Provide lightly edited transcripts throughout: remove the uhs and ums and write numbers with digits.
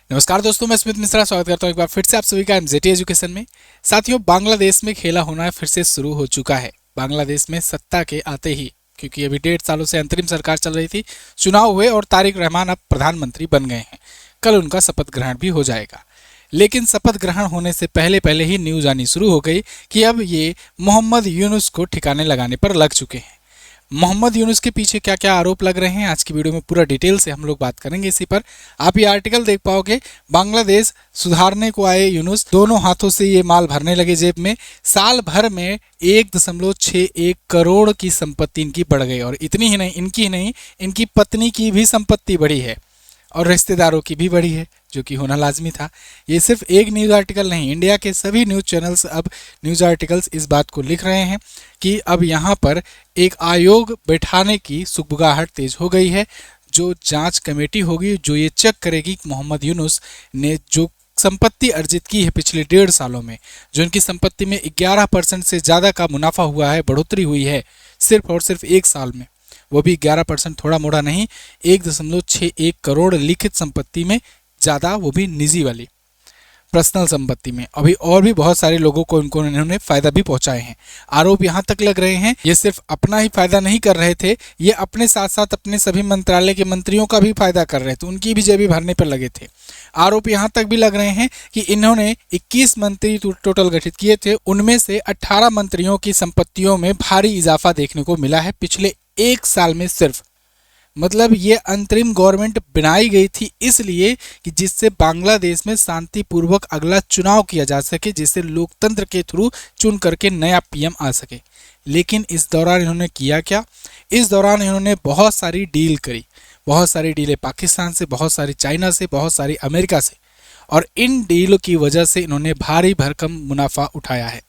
नमस्कार दोस्तों, मैं स्मित मिश्रा स्वागत करता हूं एक बार फिर से आप सभी का एमजेटी एजुकेशन में। साथियों, बांग्लादेश में खेला होना फिर से शुरू हो चुका है। बांग्लादेश में सत्ता के आते ही, क्योंकि अभी 1.5 सालों से अंतरिम सरकार चल रही थी, चुनाव हुए और तारिक रहमान अब प्रधानमंत्री बन गए हैं। कल उनका शपथ ग्रहण भी हो जाएगा। लेकिन शपथ ग्रहण होने से पहले पहले ही न्यूज आनी शुरू हो गई कि अब ये मोहम्मद यूनुस को ठिकाने लगाने पर लग चुके हैं। मोहम्मद यूनुस के पीछे क्या क्या आरोप लग रहे हैं, आज की वीडियो में पूरा डिटेल से हम लोग बात करेंगे इसी पर। आप ये आर्टिकल देख पाओगे, बांग्लादेश सुधारने को आए यूनुस, दोनों हाथों से ये माल भरने लगे जेब में। साल भर में 1.61 करोड़ की संपत्ति इनकी बढ़ गई। और इतनी ही नहीं, इनकी ही नहीं, इनकी पत्नी की भी संपत्ति बढ़ी है और रिश्तेदारों की भी बढ़ी है, जो कि होना लाजमी था। ये सिर्फ एक न्यूज़ आर्टिकल नहीं, इंडिया के सभी न्यूज़ चैनल्स अब न्यूज़ आर्टिकल्स इस बात को लिख रहे हैं कि अब यहाँ पर एक आयोग बैठाने की सुगबुगाहट तेज हो गई है। जो जांच कमेटी होगी, जो ये चेक करेगी कि मोहम्मद यूनुस ने जो संपत्ति अर्जित की है पिछले 1.5 सालों में, जो इनकी संपत्ति में 11% से ज़्यादा का मुनाफा हुआ है, बढ़ोतरी हुई है सिर्फ और सिर्फ 1 साल में, वो भी 11% थोड़ा मोड़ा नहीं, 1.61 करोड़ लिखित संपत्ति में ज़्यादा, वो भी निजी वाली पर्सनल संपत्ति में। अभी और भी बहुत सारे लोगों को इन्होंने फायदा भी पहुंचाए हैं। आरोप यहाँ तक लग रहे हैं, ये सिर्फ अपना ही फायदा नहीं कर रहे थे, ये अपने साथ साथ अपने सभी मंत्रालय के मंत्रियों का भी फायदा कर रहे थे, उनकी भी जेबी भरने पर लगे थे। आरोप यहाँ तक भी लग रहे हैं कि इन्होंने 21 मंत्री टोटल गठित किए थे, उनमें से 18 मंत्रियों की संपत्तियों में भारी इजाफा देखने को मिला है पिछले 1 साल में सिर्फ। मतलब ये अंतरिम गवर्नमेंट बनाई गई थी इसलिए कि जिससे बांग्लादेश में शांतिपूर्वक अगला चुनाव किया जा सके, जिससे लोकतंत्र के थ्रू चुन करके नया पीएम आ सके। लेकिन इस दौरान इन्होंने किया क्या? इस दौरान इन्होंने बहुत सारी डील करी, बहुत सारी डीलें पाकिस्तान से, बहुत सारी चाइना से, बहुत सारी अमेरिका से, और इन डीलों की वजह से इन्होंने भारी भरकम मुनाफा उठाया है।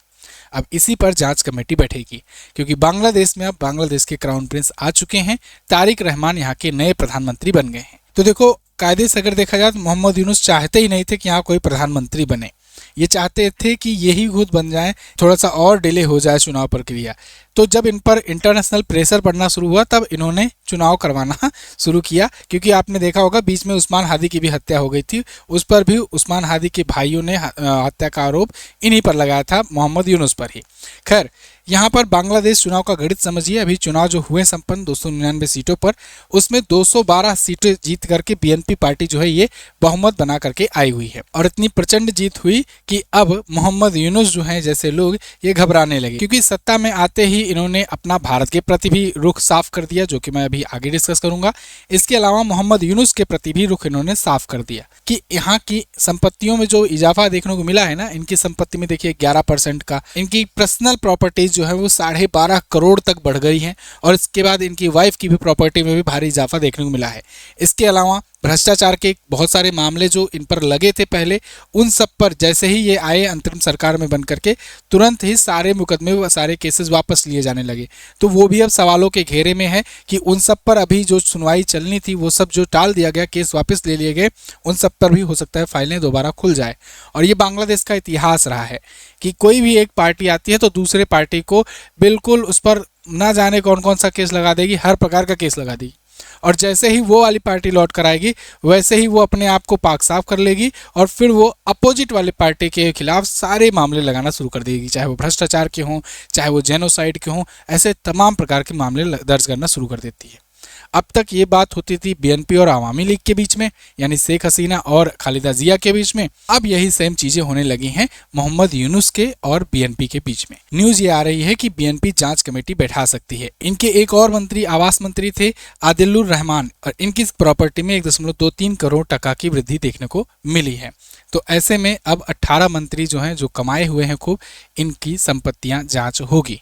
अब इसी पर जांच कमेटी बैठेगी, क्योंकि बांग्लादेश में अब बांग्लादेश के क्राउन प्रिंस आ चुके हैं। तारिक रहमान यहाँ के नए प्रधानमंत्री बन गए हैं। तो देखो, कायदे से अगर देखा जाए तो मोहम्मद यूनुस चाहते ही नहीं थे कि यहाँ कोई प्रधानमंत्री बने। ये चाहते थे कि यही खुद बन जाए, थोड़ा सा और डिले हो जाए चुनाव प्रक्रिया। तो जब इन पर इंटरनेशनल प्रेशर पड़ना शुरू हुआ, तब इन्होंने चुनाव करवाना शुरू किया। क्योंकि आपने देखा होगा, बीच में उस्मान हादी की भी हत्या हो गई थी, उस पर भी उस्मान हादी के भाइयों ने हत्या का आरोप इन्हीं पर लगाया था, मोहम्मद यूनुस पर ही। खैर, यहाँ पर बांग्लादेश चुनाव का गणित समझिए। अभी चुनाव जो हुए संपन्न 299 सीटों पर, उसमें 212 सीटें जीत करके बीएनपी पार्टी जो है ये बहुमत बना करके आई हुई है। और इतनी प्रचंड जीत हुई कि अब मोहम्मद यूनुस जो हैं जैसे लोग, ये घबराने लगे, क्योंकि सत्ता में आते ही इन्होंने अपना भारत के प्रति भी रुख साफ कर दिया, जो कि मैं अभी आगे डिस्कस करूंगा। इसके अलावा मोहम्मद यूनुस के प्रति भी रुख इन्होंने साफ कर दिया कि यहाँ की संपत्तियों में जो इजाफा देखने को मिला है ना, इनकी संपत्ति में देखिए 11% का, इनकी पर्सनल प्रॉपर्टीज जो है वो 12.5 करोड़ तक बढ़ गई हैं। और इसके बाद इनकी वाइफ की भी प्रॉपर्टी में भी भारी इजाफा देखने को मिला है। इसके अलावा भ्रष्टाचार के बहुत सारे मामले जो इन पर लगे थे पहले, उन सब पर जैसे ही ये आए अंतरिम सरकार में बन करके, तुरंत ही सारे मुकदमे, सारे केसेस वापस लिए जाने लगे। तो वो भी अब सवालों के घेरे में है कि उन सब पर अभी जो सुनवाई चलनी थी, वो सब जो टाल दिया गया, केस वापस ले लिए गए, उन सब पर भी हो सकता है फाइलें दोबारा खुल जाए। और ये बांग्लादेश का इतिहास रहा है कि कोई भी एक पार्टी आती है तो दूसरे पार्टी को बिल्कुल उस पर ना जाने कौन कौन सा केस लगा देगी, हर प्रकार का केस लगा देगी। और जैसे ही वो वाली पार्टी लौट कर आएगी, वैसे ही वो अपने आप को पाक साफ कर लेगी और फिर वो अपोजिट वाली पार्टी के खिलाफ सारे मामले लगाना शुरू कर देगी, चाहे वो भ्रष्टाचार के हों, चाहे वो जेनोसाइड के हों, ऐसे तमाम प्रकार के मामले दर्ज करना शुरू कर देती है। अब तक ये बात होती थी बीएनपी और आवामी लीग के बीच में, यानी शेख हसीना और खालिदा जिया के बीच में। अब यही सेम चीजें होने लगी हैं मोहम्मद यूनुस के और बीएनपी के बीच में। न्यूज ये आ रही है कि बीएनपी जांच कमेटी बैठा सकती है। इनके एक और मंत्री आवास मंत्री थे आदिलुर रहमान, और इनकी प्रॉपर्टी में 1.23 करोड़ टका की वृद्धि देखने को मिली है। तो ऐसे में अब 18 मंत्री जो हैं, जो कमाए हुए हैं खूब, इनकी संपत्तियां जांच होगी।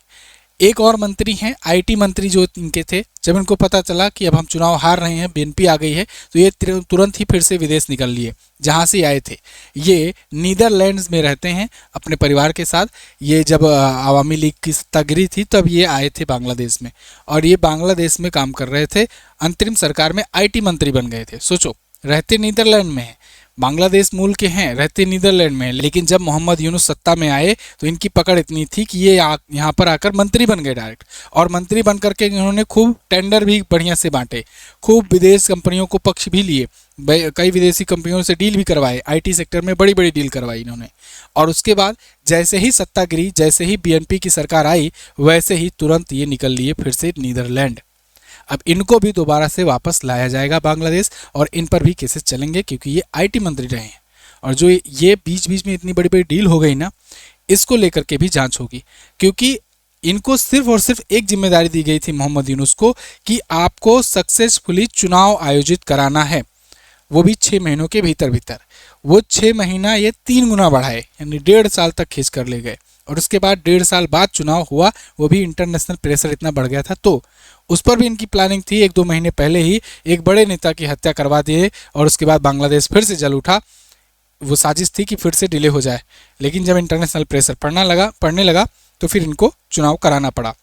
एक और मंत्री हैं, आईटी मंत्री जो इनके थे, जब इनको पता चला कि अब हम चुनाव हार रहे हैं, बीएनपी आ गई है, तो ये तुरंत ही फिर से विदेश निकल लिए, जहां से आए थे। ये नीदरलैंड्स में रहते हैं अपने परिवार के साथ। ये जब आवामी लीग की सत्ता गिरी थी, तब ये आए थे बांग्लादेश में, और ये बांग्लादेश में काम कर रहे थे। अंतरिम सरकार में आईटी मंत्री बन गए थे। सोचो, रहते नीदरलैंड में है, बांग्लादेश मूल के हैं, रहते नीदरलैंड में, लेकिन जब मोहम्मद यूनुस सत्ता में आए तो इनकी पकड़ इतनी थी कि ये यहाँ पर आकर मंत्री बन गए डायरेक्ट। और मंत्री बन करके इन्होंने खूब टेंडर भी बढ़िया से बांटे, खूब विदेश कंपनियों को पक्ष भी लिए, कई विदेशी कंपनियों से डील भी करवाए, आईटी सेक्टर में बड़ी बड़ी डील करवाई इन्होंने। और उसके बाद जैसे ही सत्ता गिरी, जैसे ही बीएनपी की सरकार आई, वैसे ही तुरंत ये निकल लिए फिर से नीदरलैंड। अब इनको भी दोबारा से वापस लाया जाएगा बांग्लादेश, और इन पर भी केसेस चलेंगे क्योंकि ये आईटी मंत्री रहे हैं। और जो ये बीच बीच में इतनी बड़ी बड़ी डील हो गई ना, इसको लेकर के भी जांच होगी, क्योंकि इनको सिर्फ और सिर्फ एक जिम्मेदारी दी गई थी मोहम्मद यूनुस को कि आपको सक्सेसफुली चुनाव आयोजित कराना है, वो भी 6 महीनों के भीतर भीतर। वो 6 महीना ये 3 गुना बढ़ाए, यानी 1.5 साल तक खींच कर ले गए। और उसके बाद 1.5 साल बाद चुनाव हुआ, वो भी इंटरनेशनल प्रेशर इतना बढ़ गया था, तो उस पर भी इनकी प्लानिंग थी। 1-2 महीने पहले ही एक बड़े नेता की हत्या करवा दिए, और उसके बाद बांग्लादेश फिर से जल उठा। वो साजिश थी कि फिर से डिले हो जाए, लेकिन जब इंटरनेशनल प्रेशर पड़ने लगा तो फिर इनको चुनाव कराना पड़ा।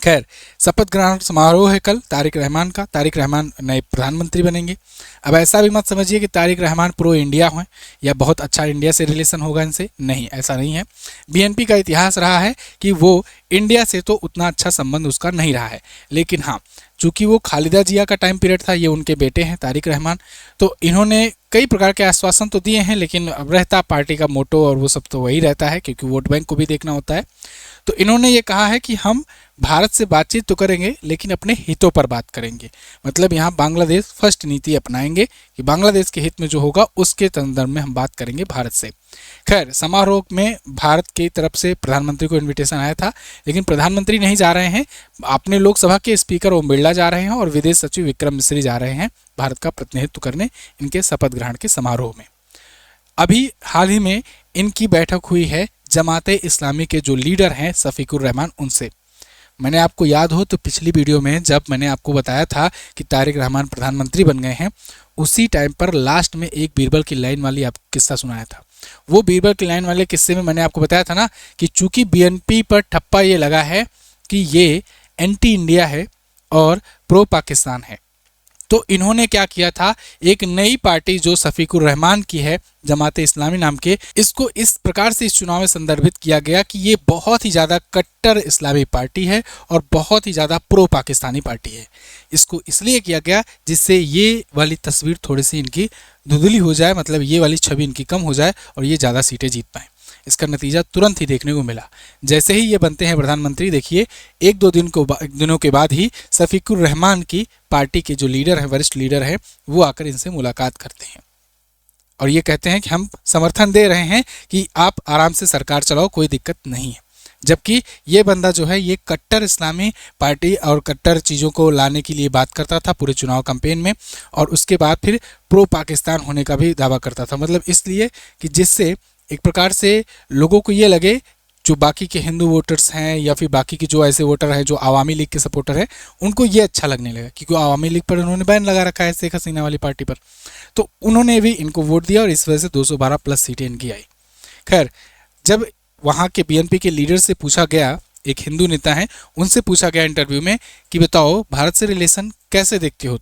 खैर, शपथ ग्रहण समारोह है कल तारिक रहमान का। तारिक रहमान नए प्रधानमंत्री बनेंगे। अब ऐसा भी मत समझिए कि तारिक रहमान प्रो इंडिया हैं या बहुत अच्छा इंडिया से रिलेशन होगा इनसे, नहीं, ऐसा नहीं है। बीएनपी का इतिहास रहा है कि वो इंडिया से तो उतना अच्छा संबंध उसका नहीं रहा है, लेकिन हाँ, चूंकि वो खालिदा जिया का टाइम पीरियड था, ये उनके बेटे हैं तारिक रहमान, तो इन्होंने कई प्रकार के आश्वासन तो दिए हैं, लेकिन अब रहता पार्टी का मोटो और वो सब तो वही रहता है, क्योंकि वोट बैंक को भी देखना होता है। तो इन्होंने ये कहा है कि हम भारत से बातचीत तो करेंगे, लेकिन अपने हितों पर बात करेंगे। मतलब यहाँ बांग्लादेश फर्स्ट नीति अपनाएंगे कि बांग्लादेश के हित में जो होगा उसके संदर्भ में हम बात करेंगे भारत से। खैर, समारोह में भारत की तरफ से प्रधानमंत्री को इन्विटेशन आया था, लेकिन प्रधानमंत्री नहीं जा रहे हैं, अपने लोकसभा के स्पीकर ओम बिरला जा रहे हैं और विदेश सचिव विक्रम मिश्री जा रहे हैं भारत का प्रतिनिधित्व करने इनके शपथ ग्रहण के समारोह में। अभी हाल ही में इनकी बैठक हुई है जमाते इस्लामी के जो लीडर हैं शफीकुर रहमान, उनसे। मैंने आपको याद हो तो पिछली वीडियो में जब मैंने आपको बताया था कि तारिक रहमान प्रधानमंत्री बन गए हैं, उसी टाइम पर लास्ट में एक बीरबल की लाइन वाली आपको किस्सा सुनाया था। वो बीरबल की लाइन वाले किस्से में मैंने आपको बताया था ना कि चूंकि बीएनपी पर ठप्पा ये लगा है कि ये एंटी इंडिया है और प्रो पाकिस्तान है, तो इन्होंने क्या किया था, एक नई पार्टी जो शफीकुर रहमान की है, जमाते इस्लामी नाम के, इसको इस प्रकार से इस चुनाव में संदर्भित किया गया कि ये बहुत ही ज़्यादा कट्टर इस्लामी पार्टी है और बहुत ही ज़्यादा प्रो पाकिस्तानी पार्टी है। इसको इसलिए किया गया जिससे ये वाली तस्वीर थोड़ी सी इनकी धुंधली हो जाए, मतलब ये वाली छवि इनकी कम हो जाए और ये ज़्यादा सीटें जीत पाएँ। इसका नतीजा तुरंत ही देखने को मिला। जैसे ही ये बनते हैं प्रधानमंत्री, देखिए 1-2 दिनों के बाद ही शफीकुर रहमान की पार्टी के जो लीडर हैं, वरिष्ठ लीडर हैं, वो आकर इनसे मुलाकात करते हैं और ये कहते हैं कि हम समर्थन दे रहे हैं कि आप आराम से सरकार चलाओ, कोई दिक्कत नहीं है। जबकि ये बंदा जो है ये कट्टर इस्लामी पार्टी और कट्टर चीज़ों को लाने के लिए बात करता था पूरे चुनाव कैंपेन में, और उसके बाद फिर प्रो पाकिस्तान होने का भी दावा करता था। मतलब इसलिए कि जिससे एक प्रकार से लोगों को ये लगे, जो बाकी के हिंदू वोटर्स हैं या फिर बाकी के जो ऐसे वोटर हैं जो आवामी लीग के सपोर्टर हैं, उनको ये अच्छा लगने लगा, क्योंकि आवामी लीग पर उन्होंने बैन लगा रखा है शेख हसीना वाली पार्टी पर, तो उन्होंने भी इनको वोट दिया और इस वजह से 212 प्लस सीटें इनकी आई। खैर, जब वहाँ के बीएनपी के लीडर से पूछा गया, एक हिंदू नेता हैं, उनसे पूछा गया इंटरव्यू में कि बताओ भारत से रिलेशन कैसे देखते हो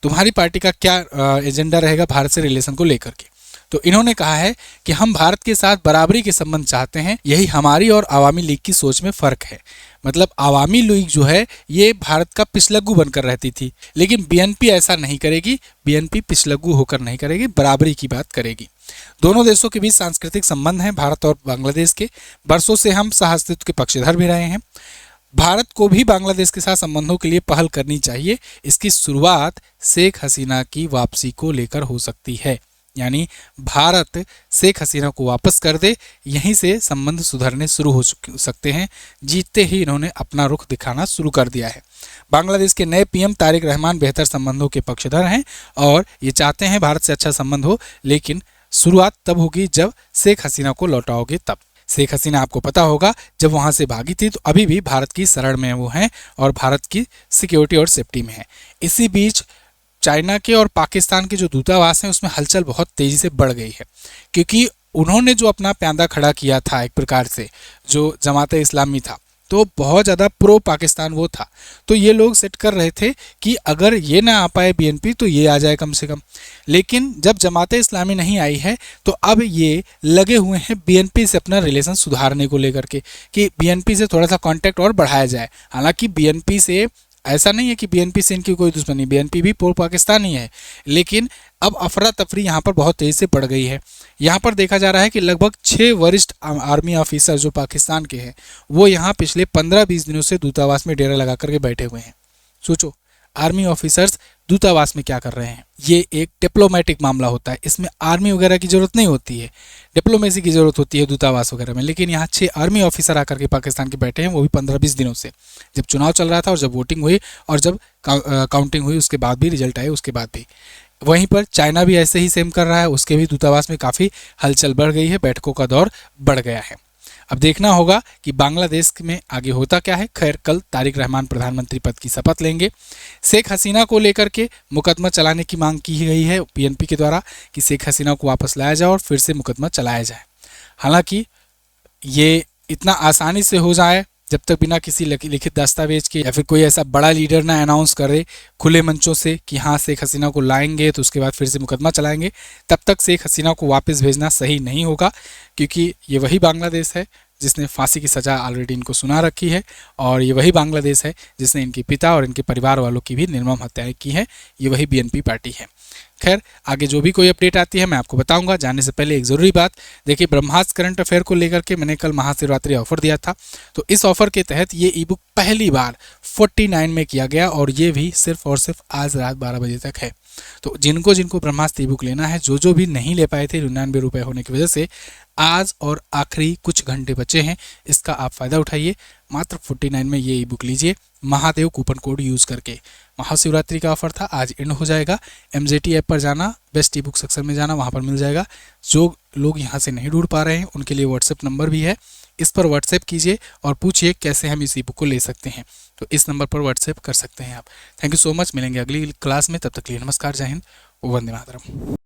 तुम्हारी पार्टी का क्या एजेंडा रहेगा भारत से रिलेशन को लेकर के। तो इन्होंने कहा है कि हम भारत के साथ बराबरी के संबंध चाहते हैं, यही हमारी और आवामी लीग की सोच में फ़र्क है। मतलब आवामी लीग जो है ये भारत का पिछलग्गू बनकर रहती थी, लेकिन बीएनपी ऐसा नहीं करेगी। बीएनपी पिछलग्गू होकर नहीं करेगी, बराबरी की बात करेगी। दोनों देशों के बीच सांस्कृतिक संबंध हैं भारत और बांग्लादेश के, बरसों से हम सह-अस्तित्व के पक्षधर भी रहे हैं। भारत को भी बांग्लादेश के साथ संबंधों के लिए पहल करनी चाहिए। इसकी शुरुआत शेख हसीना की वापसी को लेकर हो सकती है, यानी भारत शेख हसीना को वापस कर दे, यहीं से संबंध सुधरने शुरू हो सकते हैं। जीतते ही इन्होंने अपना रुख दिखाना शुरू कर दिया है। बांग्लादेश के नए पीएम तारिक रहमान बेहतर संबंधों के पक्षधर हैं और ये चाहते हैं भारत से अच्छा संबंध हो, लेकिन शुरुआत तब होगी जब शेख हसीना को लौटाओगे तब। शेख हसीना आपको पता होगा जब वहाँ से भागी थी तो अभी भी भारत की शरण में वो हैं और भारत की सिक्योरिटी और सेफ्टी में है। इसी बीच चाइना के और पाकिस्तान के जो दूतावास हैं उसमें हलचल बहुत तेज़ी से बढ़ गई है, क्योंकि उन्होंने जो अपना प्यांदा खड़ा किया था एक प्रकार से, जो जमाते इस्लामी था, तो बहुत ज़्यादा प्रो पाकिस्तान वो था। तो ये लोग सेट कर रहे थे कि अगर ये ना आ पाए बीएनपी तो ये आ जाए कम से कम। लेकिन जब जमाते इस्लामी नहीं आई है तो अब ये लगे हुए हैं बीएनपी से अपना रिलेशन सुधारने को लेकर के, कि बीएनपी से थोड़ा सा कांटेक्ट और बढ़ाया जाए। हालांकि बीएनपी से ऐसा नहीं है कि बीएनपी से इनकी कोई दुश्मनी, बीएनपी भी पूर्व पाकिस्तानी है, लेकिन अब अफरा तफरी यहाँ पर बहुत तेजी से बढ़ गई है। यहाँ पर देखा जा रहा है कि लगभग 6 वरिष्ठ आर्मी ऑफिसर जो पाकिस्तान के हैं वो यहाँ पिछले 15-20 दिनों से दूतावास में डेरा लगा करके बैठे हुए हैं। सोचो, आर्मी ऑफिसर्स दूतावास में क्या कर रहे हैं। ये एक डिप्लोमेटिक मामला होता है, इसमें आर्मी वगैरह की जरूरत नहीं होती है, डिप्लोमेसी की जरूरत होती है दूतावास वगैरह में। लेकिन यहाँ 6 आर्मी ऑफिसर आकर के पाकिस्तान के बैठे हैं, वो भी 15-20 दिनों से, जब चुनाव चल रहा था और जब वोटिंग हुई और जब काउंटिंग हुई उसके बाद भी, रिजल्ट आए उसके बाद भी। वहीं पर चाइना भी ऐसे ही सेम कर रहा है, उसके भी दूतावास में काफ़ी हलचल बढ़ गई है, बैठकों का दौर बढ़ गया है। अब देखना होगा कि बांग्लादेश में आगे होता क्या है। खैर, कल तारिक रहमान प्रधानमंत्री पद की शपथ लेंगे। शेख हसीना को लेकर के मुकदमा चलाने की मांग की गई है बीएनपी के द्वारा कि शेख हसीना को वापस लाया जाए और फिर से मुकदमा चलाया जाए। हालांकि ये इतना आसानी से हो जाए जब तक बिना किसी लिखित दस्तावेज के या फिर कोई ऐसा बड़ा लीडर ना अनाउंस करे खुले मंचों से कि हाँ शेख हसीना को लाएंगे तो उसके बाद फिर से मुकदमा चलाएंगे, तब तक शेख हसीना को वापस भेजना सही नहीं होगा, क्योंकि ये वही बांग्लादेश है जिसने फांसी की सज़ा ऑलरेडी इनको सुना रखी है, और ये वही बांग्लादेश है जिसने इनके पिता और इनके परिवार वालों की भी निर्मम हत्याएं की हैं। ये वही बीएनपी पार्टी है। खैर, आगे जो भी कोई अपडेट आती है मैं आपको बताऊंगा। जाने से पहले एक ज़रूरी बात, देखिए ब्रह्मास्त्र करंट अफेयर को लेकर के मैंने कल महाशिवरात्रि ऑफर दिया था, तो इस ऑफर के तहत ये ई बुक पहली बार 49 में किया गया, और ये भी सिर्फ और सिर्फ आज रात 12 बजे तक है। तो जिनको जिनको ब्रह्मास्त्र ई बुक लेना है, जो भी नहीं ले पाए थे 99 रुपये होने की वजह से, आज और आखिरी कुछ घंटे बचे हैं, इसका आप फ़ायदा उठाइए। मात्र 49 में ये ई बुक लीजिए महादेव कूपन कोड यूज़ करके। महाशिवरात्रि का ऑफर था, आज एंड हो जाएगा। MJT ऐप पर जाना, बेस्ट ई बुक सेक्शन में जाना, वहाँ पर मिल जाएगा। जो लोग यहाँ से नहीं ढूंढ पा रहे हैं उनके लिए व्हाट्सएप नंबर भी है, इस पर व्हाट्सएप कीजिए और पूछिए कैसे हम इस ई बुक को ले सकते हैं। तो इस नंबर पर व्हाट्सएप कर सकते हैं आप। थैंक यू सो मच, मिलेंगे अगली क्लास में, तब तक के लिए नमस्कार, जय हिंद, वंदे मातरम।